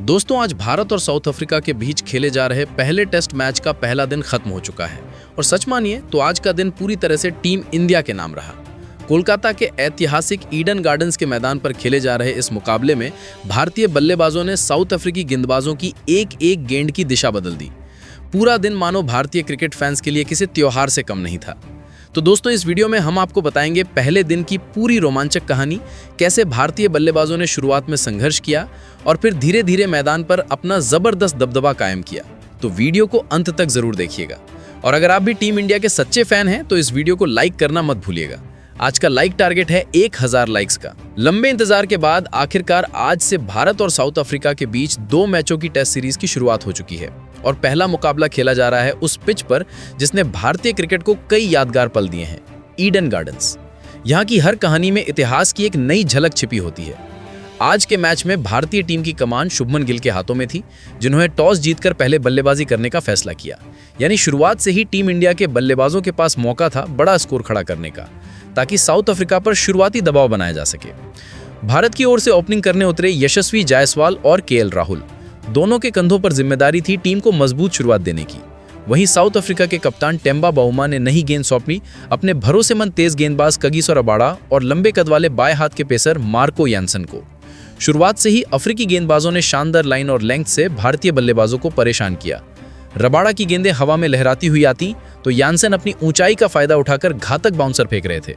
दोस्तों, आज भारत और साउथ अफ्रीका के बीच खेले जा रहे पहले टेस्ट मैच का पहला दिन खत्म हो चुका है और सच मानिए तो आज का दिन पूरी तरह से टीम इंडिया के नाम रहा। कोलकाता के ऐतिहासिक ईडन गार्डन्स के मैदान पर खेले जा रहे इस मुकाबले में भारतीय बल्लेबाजों ने साउथ अफ्रीकी गेंदबाजों की एक एक गेंद की दिशा बदल दी। पूरा दिन मानो भारतीय क्रिकेट फैंस के लिए किसी त्योहार से कम नहीं था। तो दोस्तों, इस वीडियो में हम आपको बताएंगे पहले दिन की पूरी रोमांचक कहानी, कैसे भारतीय बल्लेबाजों ने शुरुआत में संघर्ष किया और फिर धीरे धीरे मैदान पर अपना जबरदस्त दबदबा कायम किया। तो वीडियो को अंत तक जरूर देखिएगा और अगर आप भी टीम इंडिया के सच्चे फैन हैं तो इस वीडियो को लाइक करना मत भूलिएगा। आज का लाइक टारगेट है 1000 लाइक्स का। लंबे इंतजार के बाद आखिरकार आज से भारत और साउथ अफ्रीका के बीच 2 मैचों की टेस्ट सीरीज की शुरुआत हो चुकी है और पहला मुकाबला खेला जा रहा है उस पिच पर जिसने भारतीय क्रिकेट को कई यादगार पल दिए हैं, ईडन गार्डन्स। यहाँ की हर कहानी में इतिहास की एक नई झलक छिपी होती है। आज के मैच में भारतीय टीम की कमान शुभमन गिल के हाथों में थी, जिन्होंने टॉस जीतकर पहले बल्लेबाजी करने का फैसला किया। यानी शुरुआत से ही टीम इंडिया के बल्लेबाजों के पास मौका था बड़ा स्कोर खड़ा करने का, ताकि साउथ अफ्रीका पर शुरुआती दबाव बनाया जा सके। भारत की ओर से ओपनिंग करने उतरे यशस्वी जायसवाल और केएल राहुल, दोनों के कंधों पर जिम्मेदारी थी टीम को मजबूत शुरुआत देने की। वहीं साउथ अफ्रीका के कप्तान टेम्बा बाउमा ने नई गेंद सौंपी अपने भरोसेमंद तेज गेंदबाज कगिसो रबाडा और लंबे कद वाले बाएं हाथ के पेसर मार्को यानसन को। शुरुआत से ही अफ्रीकी गेंदबाजों ने शानदार लाइन और लेंथ से भारतीय बल्लेबाजों को परेशान किया। रबाडा की गेंदें हवा में लहराती हुई आती तो यानसन अपनी ऊंचाई का फायदा उठाकर घातक बाउंसर फेंक रहे थे।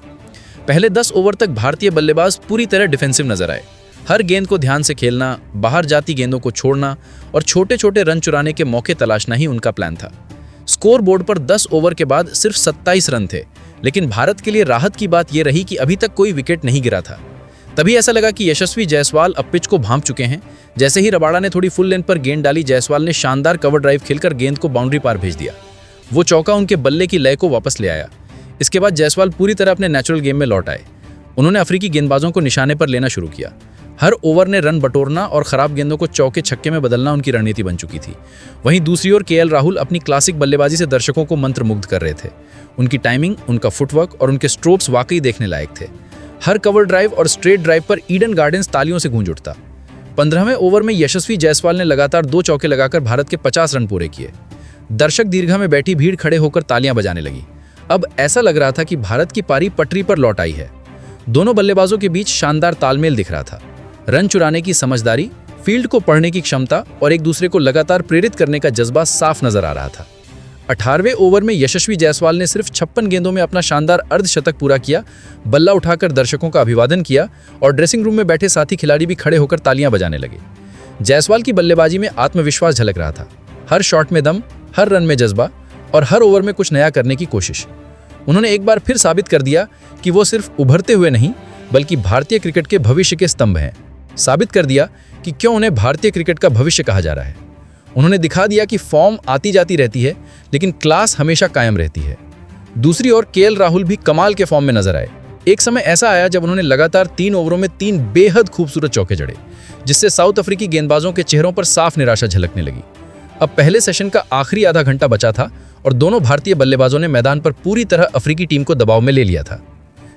पहले 10 ओवर तक भारतीय बल्लेबाज पूरी तरह डिफेंसिव नजर आए। हर गेंद को ध्यान से खेलना, बाहर जाती गेंदों को छोड़ना और छोटे छोटे रन चुराने के मौके तलाशना ही उनका प्लान था। स्कोर बोर्ड पर 10 ओवर के बाद सिर्फ 27 रन थे, लेकिन भारत के लिए राहत की बात यह रही कि अभी तक कोई विकेट नहीं गिरा था। तभी ऐसा लगा कि यशस्वी जायसवाल अब पिच को भांप चुके हैं। जैसे ही रबाडा ने थोड़ी फुल लेंथ पर गेंद डाली, जायसवाल ने शानदार कवर ड्राइव खेलकर गेंद को बाउंड्री पार भेज दिया। वो चौका उनके बल्ले की लय को वापस ले आया। इसके बाद जायसवाल पूरी तरह अपने नेचुरल गेम में लौट आए। उन्होंने अफ्रीकी गेंदबाजों को निशाने पर लेना शुरू किया। हर ओवर ने रन बटोरना और खराब गेंदों को चौके छक्के में बदलना उनकी रणनीति बन चुकी थी। वहीं दूसरी ओर केएल राहुल अपनी क्लासिक बल्लेबाजी से दर्शकों को मंत्रमुग्ध कर रहे थे। उनकी टाइमिंग, उनका फुटवर्क और उनके स्ट्रोक्स वाकई देखने लायक थे। हर कवर ड्राइव और स्ट्रेट ड्राइव पर ईडन गार्डन्स तालियों से गूंज उठता। 15वें ओवर में यशस्वी जायसवाल ने लगातार 2 चौके लगाकर भारत के 50 रन पूरे किए। दर्शक दीर्घा में बैठी भीड़ खड़े होकर तालियां बजाने लगी। अब ऐसा लग रहा था कि भारत की पारी पटरी पर लौट आई है। दोनों बल्लेबाजों के बीच शानदार तालमेल दिख रहा था। रन चुराने की समझदारी, फील्ड को पढ़ने की क्षमता और एक दूसरे को लगातार प्रेरित करने का जज्बा साफ नजर आ रहा था। 18वें ओवर में यशस्वी जायसवाल ने सिर्फ 56 गेंदों में अपना शानदार अर्धशतक पूरा किया, बल्ला उठाकर दर्शकों का अभिवादन किया और ड्रेसिंग रूम में बैठे साथी खिलाड़ी भी खड़े होकर तालियां बजाने लगे। जायसवाल की बल्लेबाजी में आत्मविश्वास झलक रहा था। हर शॉट में दम, हर रन में जज्बा और हर ओवर में कुछ नया करने की कोशिश। उन्होंने एक बार फिर साबित कर दिया कि वो सिर्फ उभरते हुए नहीं बल्कि भारतीय क्रिकेट के भविष्य के स्तंभ हैं। साबित कर दिया कि क्यों उन्हें भारतीय क्रिकेट का भविष्य कहा जा रहा है। उन्होंने दिखा दिया कि फॉर्म आती जाती रहती है, लेकिन क्लास हमेशा कायम रहती है। दूसरी ओर केएल राहुल भी कमाल के फॉर्म में नजर आए। एक समय ऐसा आया जब उन्होंने लगातार 3 ओवरों में 3 बेहद खूबसूरत चौके जड़े, जिससे साउथ अफ्रीकी गेंदबाजों के चेहरों पर साफ निराशा झलकने लगी। अब पहले सेशन का आखिरी आधा घंटा बचा था और दोनों भारतीय बल्लेबाजों ने मैदान पर पूरी तरह अफ्रीकी टीम को दबाव में ले लिया था।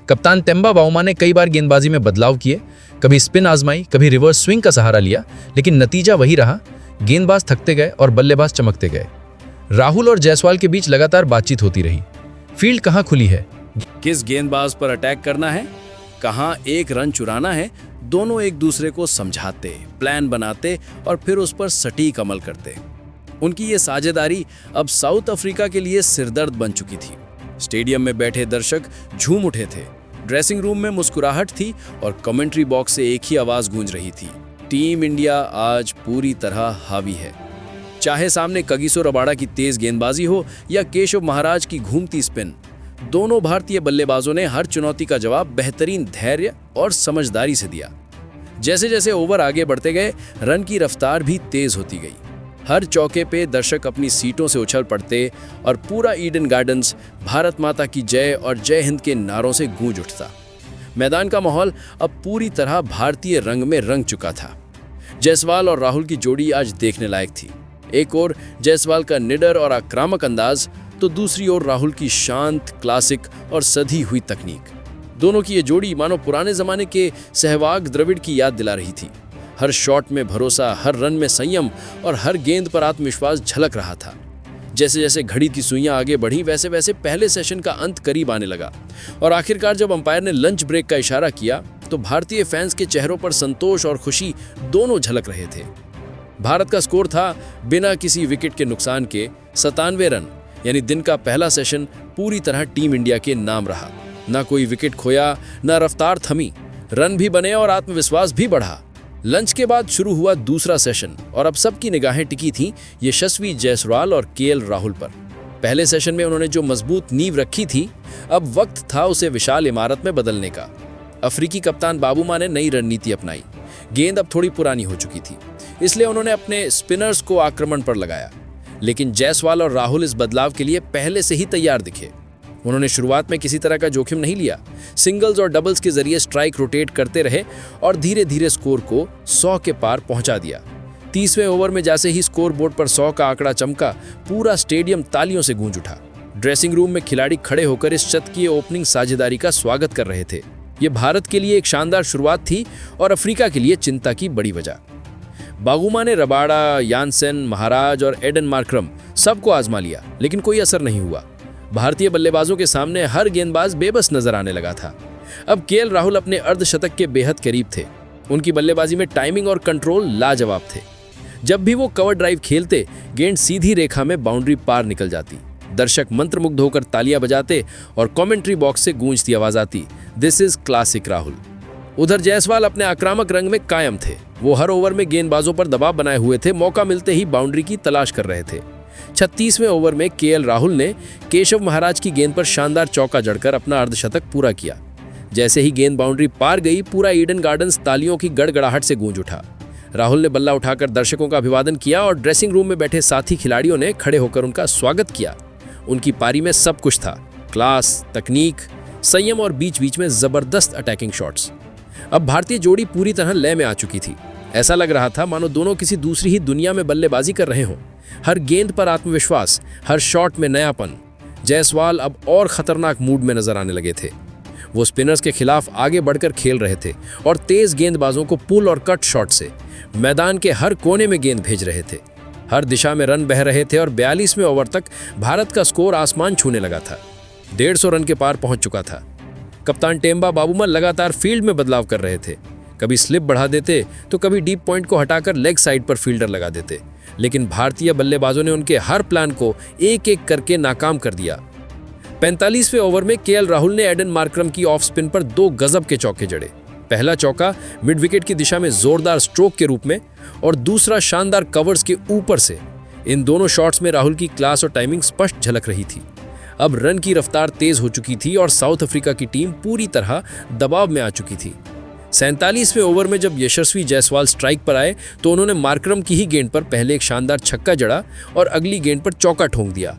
कप्तान टेम्बा बाउमा ने कई बार गेंदबाजी में बदलाव किए, कभी स्पिन आजमाई, कभी रिवर्स स्विंग का सहारा लिया, लेकिन नतीजा वही रहा। गेंदबाज थकते गए और बल्लेबाज चमकते गए। राहुल और जायसवाल के बीच लगातार बातचीत होती रही। फील्ड कहाँ खुली है, किस गेंदबाज पर अटैक करना है, कहाँ एक रन चुराना है, दोनों एक दूसरे को समझाते, प्लान बनाते और फिर उस पर सटीक अमल करते। उनकी ये साझेदारी अब साउथ अफ्रीका के लिए सिरदर्द बन चुकी थी। स्टेडियम में बैठे दर्शक झूम उठे थे, ड्रेसिंग रूम में मुस्कुराहट थी और कमेंट्री बॉक्स से एक ही आवाज गूंज रही थी, टीम इंडिया आज पूरी तरह हावी है। चाहे सामने कगिसो रबाडा की तेज गेंदबाजी हो या केशव महाराज की घूमती स्पिन, दोनों भारतीय बल्लेबाजों ने हर चुनौती का जवाब बेहतरीन धैर्य और समझदारी से दिया। जैसे जैसे ओवर आगे बढ़ते गए, रन की रफ्तार भी तेज होती गई। हर चौके पे दर्शक अपनी सीटों से उछल पड़ते और पूरा ईडन गार्डन्स भारत माता की जय और जय हिंद के नारों से गूंज उठता। मैदान का माहौल अब पूरी तरह भारतीय रंग में रंग चुका था। जायसवाल और राहुल की जोड़ी आज देखने लायक थी। एक ओर जायसवाल का निडर और आक्रामक अंदाज, तो दूसरी ओर राहुल की शांत, क्लासिक और सधी हुई तकनीक। दोनों की ये जोड़ी मानो पुराने जमाने के सहवाग द्रविड़ की याद दिला रही थी। हर शॉट में भरोसा, हर रन में संयम और हर गेंद पर आत्मविश्वास झलक रहा था। जैसे जैसे घड़ी की सुइयां आगे बढ़ी वैसे वैसे पहले सेशन का अंत करीब आने लगा और आखिरकार जब अंपायर ने लंच ब्रेक का इशारा किया तो भारतीय फैंस के चेहरों पर संतोष और खुशी दोनों झलक रहे थे। भारत का स्कोर था बिना किसी विकेट के नुकसान के 97 रन, यानी दिन का पहला सेशन पूरी तरह टीम इंडिया के नाम रहा। ना कोई विकेट खोया, ना रफ्तार थमी, रन भी बने और आत्मविश्वास भी बढ़ा। लंच के बाद शुरू हुआ दूसरा सेशन और अब सबकी निगाहें टिकी थीं यशस्वी जायसवाल और केएल राहुल पर। पहले सेशन में उन्होंने जो मजबूत नींव रखी थी, अब वक्त था उसे विशाल इमारत में बदलने का। अफ्रीकी कप्तान बाबूमा ने नई रणनीति अपनाई। गेंद अब थोड़ी पुरानी हो चुकी थी, इसलिए उन्होंने अपने स्पिनर्स को आक्रमण पर लगाया, लेकिन जायसवाल और राहुल इस बदलाव के लिए पहले से ही तैयार दिखे। उन्होंने शुरुआत में किसी तरह का जोखिम नहीं लिया, सिंगल्स और डबल्स के जरिए स्ट्राइक रोटेट करते रहे और धीरे धीरे स्कोर को 100 के पार पहुंचा दिया। 30वें ओवर में जैसे ही स्कोर बोर्ड पर 100 का आंकड़ा चमका, पूरा स्टेडियम तालियों से गूंज उठा। ड्रेसिंग रूम में खिलाड़ी खड़े होकर इस शतकीय ओपनिंग साझेदारी का स्वागत कर रहे थे। ये भारत के लिए एक शानदार शुरुआत थी और अफ्रीका के लिए चिंता की बड़ी वजह। बागुमा ने रबाडा, यानसेन, महाराज और एडन मार्करम सबको आजमा लिया, लेकिन कोई असर नहीं हुआ। भारतीय बल्लेबाजों के सामने हर गेंदबाज बेबस नजर आने लगा था। अब केएल राहुल अपने अर्धशतक के बेहद करीब थे। उनकी बल्लेबाजी में टाइमिंग और कंट्रोल लाजवाब थे। जब भी वो कवर ड्राइव खेलते, गेंद सीधी रेखा में बाउंड्री पार निकल जाती। दर्शक मंत्रमुग्ध होकर तालियां बजाते और कमेंट्री बॉक्स से गूंजती आवाज आती, दिस इज क्लासिक राहुल। उधर जायसवाल अपने आक्रामक रंग में कायम थे। वो हर ओवर में गेंदबाजों पर दबाव बनाए हुए थे, मौका मिलते ही बाउंड्री की तलाश कर रहे थे। 36वें ओवर में केएल राहुल ने केशव महाराज की गेंद पर शानदार चौका जड़कर अपना अर्धशतक पूरा किया। जैसे ही गेंद बाउंड्री पार गई, पूरा ईडन गार्डन्स तालियों की गड़गड़ाहट से गूंज उठा। राहुल ने बल्ला उठाकर दर्शकों का अभिवादन किया और ड्रेसिंग रूम में बैठे साथी खिलाड़ियों ने खड़े होकर उनका स्वागत किया। उनकी पारी में सब कुछ था, क्लास, तकनीक, संयम और बीच बीच में जबरदस्त अटैकिंग शॉट्स। अब भारतीय जोड़ी पूरी तरह लय में आ चुकी थी। ऐसा लग रहा था मानो दोनों किसी दूसरी ही दुनिया में बल्लेबाजी कर रहे हों। हर गेंद पर आत्मविश्वास, हर शॉट में नयापन। जायसवाल अब और खतरनाक मूड में नजर आने लगे थे। वो स्पिनर्स के खिलाफ आगे बढ़कर खेल रहे थे और तेज गेंदबाजों को पुल और कट शॉट से मैदान के हर कोने में गेंद भेज रहे थे। हर दिशा में रन बह रहे थे और 42वें ओवर तक भारत का स्कोर आसमान छूने लगा था। 150 रन के पार पहुंच चुका था। कप्तान टेम्बा बाबूमा लगातार फील्ड में बदलाव कर रहे थे। कभी स्लिप बढ़ा देते तो कभी डीप पॉइंट को हटाकर लेग साइड पर फील्डर लगा देते, लेकिन भारतीय बल्लेबाजों ने उनके हर प्लान को एक एक करके नाकाम कर दिया। 45वें ओवर में केएल राहुल ने एडन मार्करम की ऑफ स्पिन पर 2 गजब के चौके जड़े। पहला चौका मिड विकेट की दिशा में जोरदार स्ट्रोक के रूप में और दूसरा शानदार कवर्स के ऊपर से। इन दोनों शॉट्स में राहुल की क्लास और टाइमिंग स्पष्ट झलक रही थी। अब रन की रफ्तार तेज हो चुकी थी और साउथ अफ्रीका की टीम पूरी तरह दबाव में आ चुकी थी। 47वें ओवर में जब यशस्वी जायसवाल स्ट्राइक पर आए तो उन्होंने मार्करम की ही गेंद पर पहले एक शानदार छक्का जड़ा और अगली गेंद पर चौका ठोंक दिया।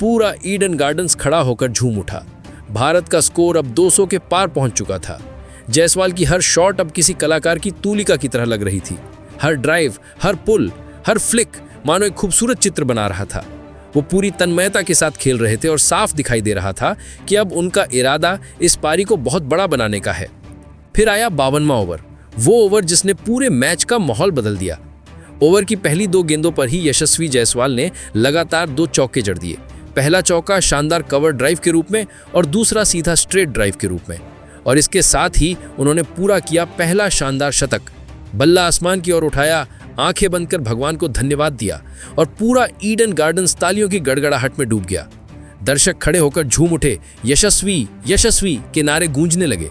पूरा ईडन गार्डन्स खड़ा होकर झूम उठा। भारत का स्कोर अब 200 के पार पहुंच चुका था। जायसवाल की हर शॉट अब किसी कलाकार की तूलिका की तरह लग रही थी। हर ड्राइव, हर पुल, हर फ्लिक मानो एक खूबसूरत चित्र बना रहा था। वो पूरी तन्मयता के साथ खेल रहे थे और साफ दिखाई दे रहा था कि अब उनका इरादा इस पारी को बहुत बड़ा बनाने का है। फिर आया 52वां ओवर, वो ओवर जिसने पूरे मैच का माहौल बदल दिया। ओवर की पहली 2 गेंदों पर ही यशस्वी जायसवाल ने लगातार 2 चौके जड़ दिए। पहला चौका शानदार कवर ड्राइव के रूप में और दूसरा सीधा स्ट्रेट ड्राइव के रूप में, और इसके साथ ही उन्होंने पूरा किया पहला शानदार शतक। बल्ला आसमान की ओर उठाया, आंखें बंद कर भगवान को धन्यवाद दिया और पूरा ईडन गार्डन्स तालियों की गड़गड़ाहट में डूब गया। दर्शक खड़े होकर झूम उठे, यशस्वी यशस्वी के नारे गूंजने लगे।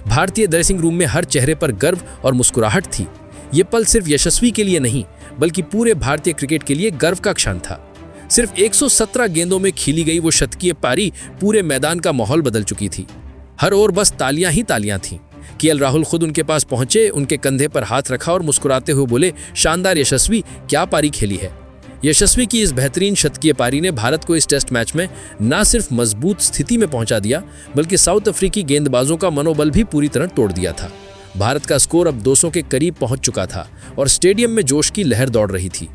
भारतीय ड्रेसिंग रूम में हर चेहरे पर गर्व और मुस्कुराहट थी। ये पल सिर्फ यशस्वी के लिए नहीं, बल्कि पूरे भारतीय क्रिकेट के लिए गर्व का क्षण था। सिर्फ 117 गेंदों में खेली गई वो शतकीय पारी पूरे मैदान का माहौल बदल चुकी थी। हर ओर बस तालियां ही तालियां थीं। केएल राहुल खुद उनके पास पहुंचे, उनके कंधे पर हाथ रखा और मुस्कुराते हुए बोले, शानदार यशस्वी, क्या पारी खेली है। यशस्वी की इस बेहतरीन शतकीय पारी ने भारत को इस टेस्ट मैच में न सिर्फ मजबूत स्थिति में पहुंचा दिया, बल्कि साउथ अफ्रीकी गेंदबाजों का मनोबल भी पूरी तरह तोड़ दिया था। भारत का स्कोर अब 200 के करीब पहुंच चुका था और स्टेडियम में जोश की लहर दौड़ रही थी।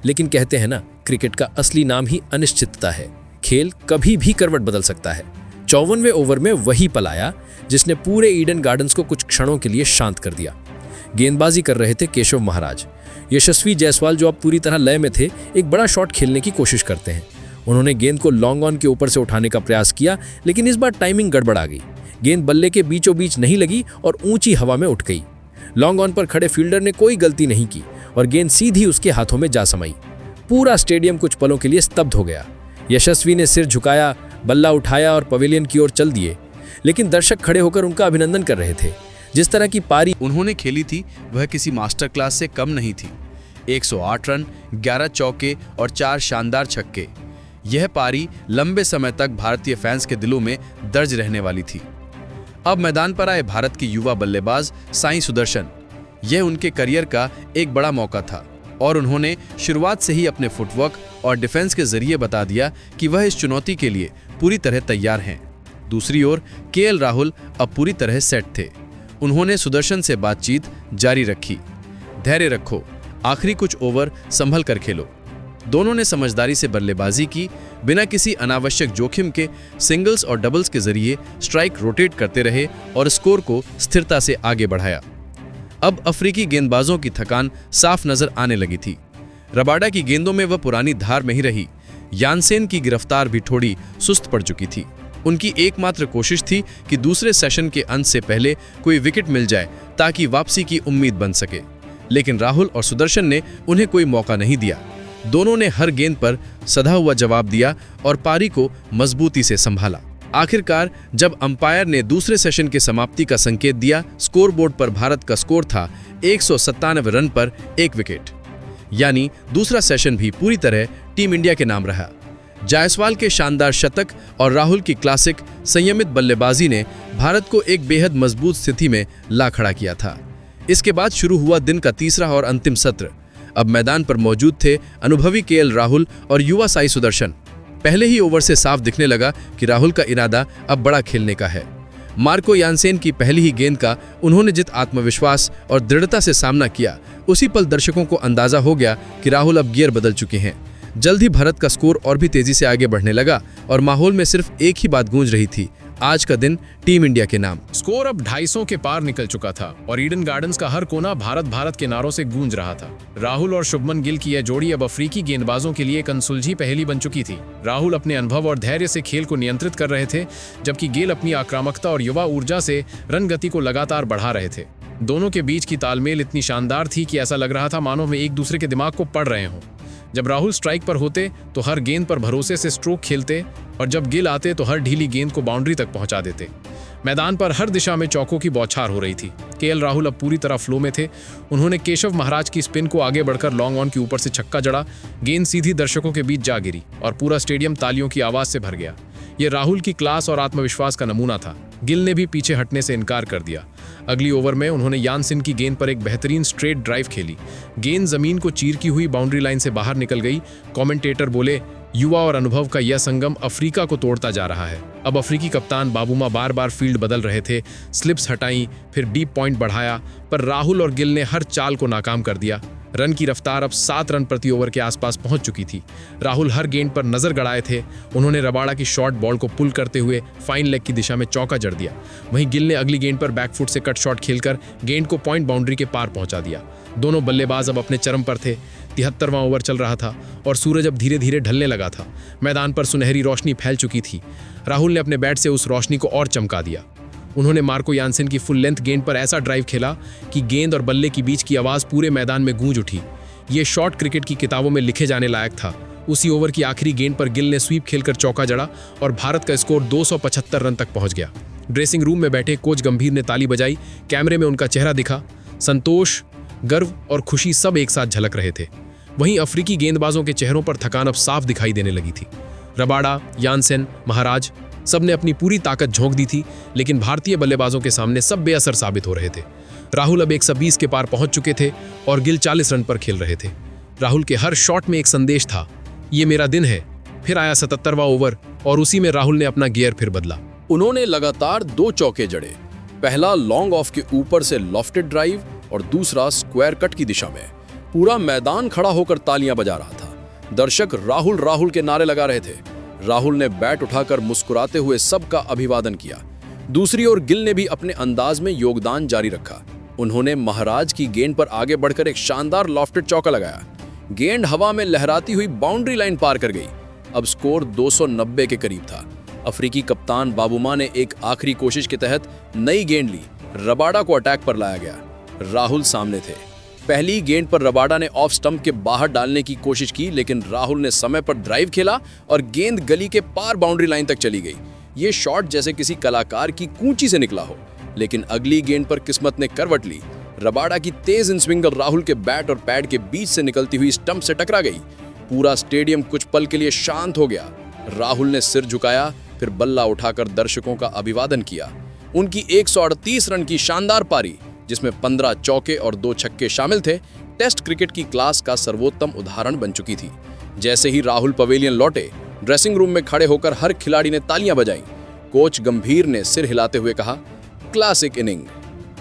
लेकिन कहते हैं ना, क्रिकेट का असली नाम ही अनिश्चितता है। खेल कभी भी करवट बदल सकता है। 54वें ओवर में वही पल आया जिसने पूरे ईडन गार्डन्स को कुछ क्षणों के लिए शांत कर दिया। गेंदबाजी कर रहे थे केशव महाराज। यशस्वी जायसवाल, जो अब पूरी तरह लय में थे, एक बड़ा शॉट खेलने की कोशिश करते हैं। उन्होंने गेंद को लॉन्ग ऑन के ऊपर से उठाने का प्रयास किया, लेकिन इस बार टाइमिंग गड़बड़ा गई। गेंद बल्ले के बीचों बीच नहीं लगी और ऊंची हवा में उठ गई। लॉन्ग ऑन पर खड़े फील्डर ने कोई गलती नहीं की और गेंद सीधी उसके हाथों में जा समाई। पूरा स्टेडियम कुछ पलों के लिए स्तब्ध हो गया। यशस्वी ने सिर झुकाया, बल्ला उठाया और पवेलियन की ओर चल दिए, लेकिन दर्शक खड़े होकर उनका अभिनंदन कर रहे थे। जिस तरह की पारी उन्होंने खेली थी वह किसी मास्टर क्लास से कम नहीं थी। 108 रन, 11 चौके और 4 शानदार छक्के। यह पारी लंबे समय तक भारतीय फैंस के दिलों में दर्ज रहने वाली थी। अब मैदान पर आए भारत के युवा बल्लेबाज साई सुदर्शन। यह उनके करियर का एक बड़ा मौका था और उन्होंने शुरुआत से ही अपने फुटवर्क और डिफेंस के जरिए बता दिया कि वह इस चुनौती के लिए पूरी तरह तैयार हैं। दूसरी ओर केएल राहुल अब पूरी तरह सेट थे। उन्होंने सुदर्शन से बातचीत जारी रखी। धैर्य रखो, आखिरी कुछ ओवर संभल कर खेलो। दोनों ने समझदारी से बल्लेबाजी की, बिना किसी अनावश्यक जोखिम के सिंगल्स और डबल्स के जरिए स्ट्राइक रोटेट करते रहे और स्कोर को स्थिरता से आगे बढ़ाया। अब अफ्रीकी गेंदबाजों की थकान साफ नजर आने लगी थी। रबाडा की गेंदों में वह पुरानी धार नहीं रही। यानसेन की गिरफ्तार भी थोड़ी सुस्त पड़ चुकी थी। उनकी एकमात्र कोशिश थी कि दूसरे सेशन के अंत से पहले कोई विकेट मिल जाए ताकि वापसी की उम्मीद बन सके, लेकिन राहुल और सुदर्शन ने उन्हें कोई मौका नहीं दिया। दोनों ने हर गेंद पर सधा हुआ जवाब दिया और पारी को मजबूती से संभाला। आखिरकार जब अंपायर ने दूसरे सेशन के समाप्ति का संकेत दिया, स्कोरबोर्ड पर भारत का स्कोर था 197 रन पर 1 विकेट, यानी दूसरा सेशन भी पूरी तरह टीम इंडिया के नाम रहा। जायसवाल के शानदार शतक और राहुल की क्लासिक संयमित बल्लेबाजी ने भारत को एक बेहद मजबूत स्थिति में ला खड़ा किया था। इसके बाद शुरू हुआ दिन का तीसरा और अंतिम सत्र। अब मैदान पर मौजूद थे अनुभवी केएल राहुल और युवा साई सुदर्शन। पहले ही ओवर से साफ दिखने लगा कि राहुल का इरादा अब बड़ा खेलने का है। मार्को यानसेन की पहली ही गेंद का उन्होंने जित आत्मविश्वास और दृढ़ता से सामना किया, उसी पल दर्शकों को अंदाजा हो गया कि राहुल अब गियर बदल चुके हैं। जल्द ही भारत का स्कोर और भी तेजी से आगे बढ़ने लगा और माहौल में सिर्फ एक ही बात गूंज रही थी, आज का दिन टीम इंडिया के नाम। स्कोर अब 250 के पार निकल चुका था और ईडन गार्डन्स का हर कोना भारत भारत के नारों से गूंज रहा था। राहुल और शुभमन गिल की यह जोड़ी अब अफ्रीकी गेंदबाजों के लिए एक अनसुलझी पहेली बन चुकी थी। राहुल अपने अनुभव और धैर्य से खेल को नियंत्रित कर रहे थे, जबकि गिल अपनी आक्रामकता और युवा ऊर्जा से रन गति को लगातार बढ़ा रहे थे। दोनों के बीच की तालमेल इतनी शानदार थी कि ऐसा लग रहा था मानो वे एक दूसरे के दिमाग को पढ़ रहे हों। जब राहुल स्ट्राइक पर होते तो हर गेंद पर भरोसे से स्ट्रोक खेलते और जब गिल आते तो हर ढीली गेंद को बाउंड्री तक पहुंचा देते। मैदान पर हर दिशा में चौकों की बौछार हो रही थी। केएल राहुल अब पूरी तरह फ्लो में थे। उन्होंने केशव महाराज की स्पिन को आगे बढ़कर लॉन्ग ऑन के ऊपर से छक्का जड़ा। गेंद सीधी दर्शकों के बीच जा गिरी और पूरा स्टेडियम तालियों की आवाज से भर गया। ये राहुल की क्लास और आत्मविश्वास का नमूना था। गिल ने भी पीछे हटने से इनकार कर दिया। अगली ओवर में उन्होंने यानसेन की गेंद पर एक बेहतरीन स्ट्रेट ड्राइव खेली। गेंद जमीन को चीरती हुई बाउंड्री लाइन से बाहर निकल गई। कमेंटेटर बोले, युवा और अनुभव का यह संगम अफ्रीका को तोड़ता जा रहा है। अब अफ्रीकी कप्तान बाबूमा बार बार फील्ड बदल रहे थे, स्लिप्स हटाई, फिर डीप पॉइंट बढ़ाया, पर राहुल और गिल ने हर चाल को नाकाम कर दिया। रन की रफ्तार अब 7 रन प्रति ओवर के आसपास पहुंच चुकी थी। राहुल हर गेंद पर नजर गड़ाए थे। उन्होंने रबाडा की शॉर्ट बॉल को पुल करते हुए फाइन लेग की दिशा में चौका जड़ दिया। वहीं गिल ने अगली गेंद पर बैकफुट से कट शॉट खेलकर गेंद को पॉइंट बाउंड्री के पार पहुंचा दिया। दोनों बल्लेबाज अब अपने चरम पर थे। 73वां ओवर चल रहा था और सूरज अब धीरे धीरे ढलने लगा था। मैदान पर सुनहरी रोशनी फैल चुकी थी। राहुल ने अपने बैट से उस रोशनी को और चमका दिया। उन्होंने मार्को यानसेन की फुल लेंथ गेंद पर ऐसा ड्राइव खेला कि गेंद और बल्ले के बीच की आवाज पूरे मैदान में गूंज उठी। ये शॉट क्रिकेट की किताबों में लिखे जाने लायक था। उसी ओवर की आखिरी गेंद पर गिल ने स्वीप खेलकर चौका जड़ा और भारत का स्कोर 275 रन तक पहुंच गया। ड्रेसिंग रूम में बैठे कोच गंभीर ने ताली बजाई। कैमरे में उनका चेहरा दिखा। संतोष, गर्व और खुशी सब एक साथ झलक रहे थे। वहीं अफ्रीकी गेंदबाजों के चेहरों पर थकान अब साफ दिखाई देने लगी थी। रबाडा, यानसेन, महाराज सबने अपनी पूरी ताकत झोंक दी थी, लेकिन भारतीय बल्लेबाजों के सामने सब बेअसर साबित हो रहे थे। राहुल अब 120 के पार पहुंच चुके थे और गिल 40 रन पर खेल रहे थे। राहुल के हर शॉट में एक संदेश था, ये मेरा दिन है। फिर आया 77वां ओवर और उसी में राहुल ने अपना गियर फिर बदला। उन्होंने लगातार 2 चौके जड़े। पहला लॉन्ग ऑफ के ऊपर से लॉफ्टेड ड्राइव और दूसरा स्क्वायर कट की दिशा में। पूरा मैदान खड़ा होकर तालियां बजा रहा था। दर्शक राहुल राहुल के नारे लगा रहे थे। राहुल ने बैट उठाकर मुस्कुराते हुए सबका अभिवादन किया। दूसरी ओर गिल ने भी अपने अंदाज में योगदान जारी रखा। उन्होंने महाराज की गेंद पर आगे बढ़कर एक शानदार लॉफ्टेड चौका लगाया। गेंद हवा में लहराती हुई बाउंड्री लाइन पार कर गई। अब स्कोर 290 के करीब था। अफ्रीकी कप्तान बाबूमा ने एक आखिरी कोशिश के तहत नई गेंद ली। रबाडा को अटैक पर लाया गया। राहुल सामने थे। पहली गेंद पर रबाडा ने ऑफ स्टंप के बाहर डालने की कोशिश की, लेकिन राहुल ने समय पर ड्राइव खेला और गेंद गली के पार बाउंड्री लाइन तक चली गई। ये शॉट जैसे किसी कलाकार की कूंची से निकला हो। लेकिन अगली गेंद पर किस्मत ने करवट ली। रबाडा की तेज इन स्विंग राहुल के बैट और पैड के बीच से निकलती हुई स्टंप से टकरा गई। पूरा स्टेडियम कुछ पल के लिए शांत हो गया। राहुल ने सिर झुकाया, फिर बल्ला उठाकर दर्शकों का अभिवादन किया। उनकी 138 रन की शानदार पारी, जिसमें 15 चौके और 2 छक्के शामिल थे, टेस्ट क्रिकेट की क्लास का सर्वोत्तम उदाहरण बन चुकी थी। जैसे ही राहुल पवेलियन लौटे, ड्रेसिंग रूम में खड़े होकर हर खिलाड़ी ने तालियां बजाईं। कोच गंभीर ने सिर हिलाते हुए कहा, क्लासिक इनिंग।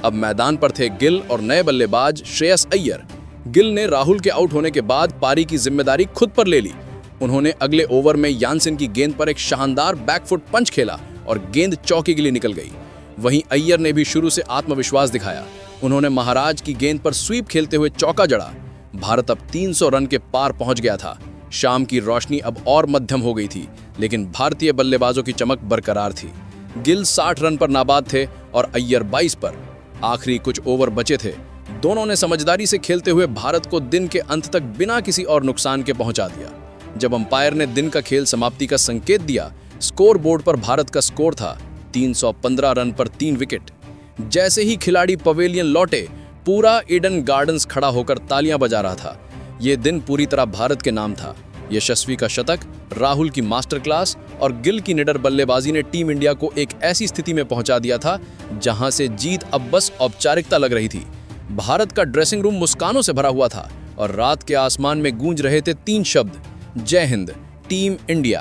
अब मैदान पर थे गिल और नए बल्लेबाज श्रेयस अय्यर। गिल ने राहुल के आउट होने के बाद पारी की जिम्मेदारी खुद पर ले ली। उन्होंने अगले ओवर में यानसेन की गेंद पर एक शानदार बैकफुट पंच खेला और गेंद चौके के लिए निकल गई। वहीं अय्यर ने भी शुरू से आत्मविश्वास दिखाया। उन्होंने महाराज की गेंद पर स्वीप खेलते हुए चौका जड़ा। भारत अब 300 रन के पार पहुंच गया था। शाम की रोशनी अब और मध्यम हो गई थी, लेकिन भारतीय बल्लेबाजों की चमक बरकरार थी। गिल 60 रन पर नाबाद थे और अय्यर 22 पर। आखिरी कुछ ओवर बचे थे। दोनों ने समझदारी से खेलते हुए भारत को दिन के अंत तक बिना किसी और नुकसान के पहुंचा दिया। जब अंपायर ने दिन का खेल समाप्ति का संकेत दिया, स्कोर बोर्ड पर भारत का स्कोर था 315 रन पर 3 विकेट। जैसे ही खिलाड़ी पवेलियन लौटे, पूरा ईडन गार्डन्स खड़ा होकर तालियां बजा रहा था। यह दिन पूरी तरह भारत के नाम था। यशस्वी का शतक, राहुल की मास्टर क्लास और गिल की निडर बल्लेबाजी ने टीम इंडिया को एक ऐसी स्थिति में पहुंचा दिया था जहां से जीत अब बस औपचारिकता लग रही थी। भारत का ड्रेसिंग रूम मुस्कानों से भरा हुआ था और रात के आसमान में गूंज रहे थे 3 शब्द, जय हिंद, टीम इंडिया।